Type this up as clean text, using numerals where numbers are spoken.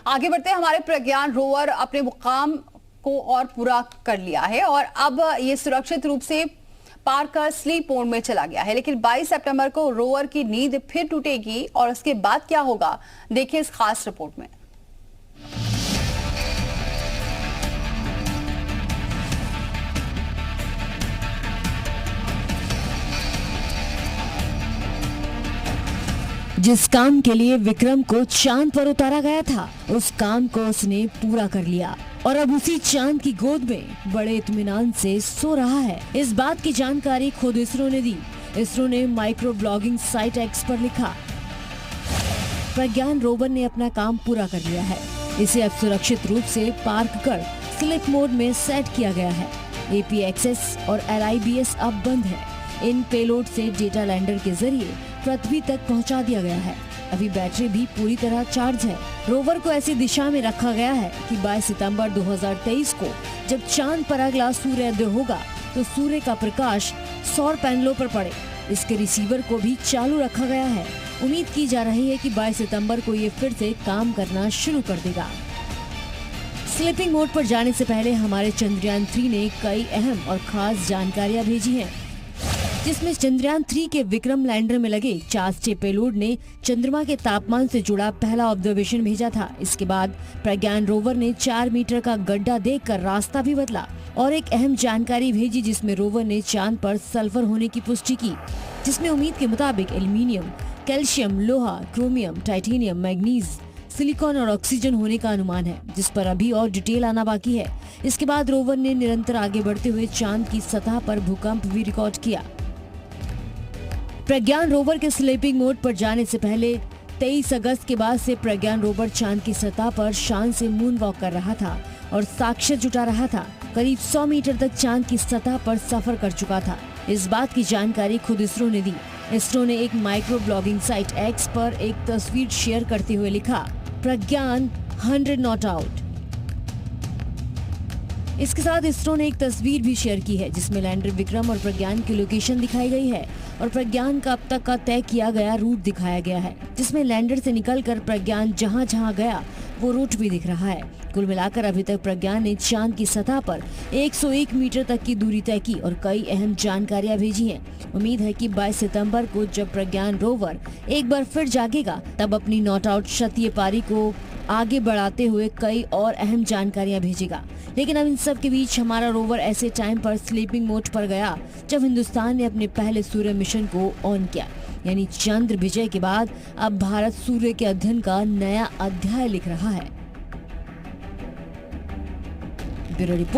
आगे बढ़ते हैं। हमारे प्रज्ञान रोवर अपने मुकाम को और पूरा कर लिया है और अब ये सुरक्षित रूप से पार कर स्लीप मोड में चला गया है। लेकिन 22 सितंबर को रोवर की नींद फिर टूटेगी और उसके बाद क्या होगा, देखिए इस खास रिपोर्ट में। जिस काम के लिए विक्रम को चांद पर उतारा गया था, उस काम को उसने पूरा कर लिया और अब उसी चांद की गोद में बड़े इत्मीनान से सो रहा है। इस बात की जानकारी खुद इसरो ने दी। इसरो ने माइक्रो ब्लॉगिंग साइट एक्स पर लिखा, प्रज्ञान रोवर ने अपना काम पूरा कर लिया है। इसे अब सुरक्षित रूप से पार्क कर स्लीप मोड में सेट किया गया है। APXS और LIBS अब बंद है। इन पेलोड से डेटा लैंडर के जरिए पृथ्वी तक पहुंचा दिया गया है। अभी बैटरी भी पूरी तरह चार्ज है। रोवर को ऐसी दिशा में रखा गया है कि 22 सितंबर 2023 को जब चांद पर अगला सूर्योदय होगा तो सूर्य का प्रकाश सौर पैनलों पर पड़े। इसके रिसीवर को भी चालू रखा गया है। उम्मीद की जा रही है कि 22 सितंबर को ये फिर से काम करना शुरू कर देगा। स्लीपिंग मोड पर जाने से पहले हमारे चंद्रयान 3 ने कई अहम और खास जानकारियां भेजी हैं, जिसमें चंद्रयान 3 के विक्रम लैंडर में लगे चासचे पेलोड ने चंद्रमा के तापमान से जुड़ा पहला ऑब्जर्वेशन भेजा था। इसके बाद प्रज्ञान रोवर ने 4 मीटर का गड्ढा देखकर रास्ता भी बदला और एक अहम जानकारी भेजी, जिसमें रोवर ने चांद पर सल्फर होने की पुष्टि की, जिसमें उम्मीद के मुताबिक एल्यूमिनियम, कैल्शियम, लोहा, क्रोमियम, टाइटेनियम, मैग्नीज, सिलिकॉन और ऑक्सीजन होने का अनुमान है, जिस पर अभी और डिटेल आना बाकी है। इसके बाद रोवर ने निरंतर आगे बढ़ते हुए चांद की सतह पर भूकंप भी रिकॉर्ड किया। प्रज्ञान रोवर के स्लीपिंग मोड पर जाने से पहले 23 अगस्त के बाद से प्रज्ञान रोवर चांद की सतह पर शान से मून वॉक कर रहा था और साक्ष्य जुटा रहा था। करीब 100 मीटर तक चांद की सतह पर सफर कर चुका था। इस बात की जानकारी खुद इसरो ने दी। इसरो ने एक माइक्रो ब्लॉगिंग साइट एक्स पर एक तस्वीर शेयर करते हुए लिखा, प्रज्ञान 100 नॉट आउट। इसके साथ इसरो ने एक तस्वीर भी शेयर की है, जिसमें लैंडर विक्रम और प्रज्ञान की लोकेशन दिखाई गई है और प्रज्ञान का अब तक का तय किया गया रूट दिखाया गया है, जिसमें लैंडर से निकलकर प्रज्ञान जहां जहां गया वो रूट भी दिख रहा है। कुल मिलाकर अभी तक प्रज्ञान ने चांद की सतह पर 101 मीटर तक की दूरी तय की और कई अहम जानकारियां भेजी हैं। उम्मीद है कि 22 सितंबर को जब प्रज्ञान रोवर एक बार फिर जागेगा, तब अपनी नॉट आउट क्षत्रिय पारी को आगे बढ़ाते हुए कई और अहम जानकारियां भेजेगा। लेकिन अब इन सब के बीच हमारा रोवर ऐसे टाइम पर स्लीपिंग मोड पर गया जब हिंदुस्तान ने अपने पहले सूर्य मिशन को ऑन किया, यानी चंद्र विजय के बाद अब भारत सूर्य के अध्ययन का नया अध्याय लिख रहा है। Bureau report.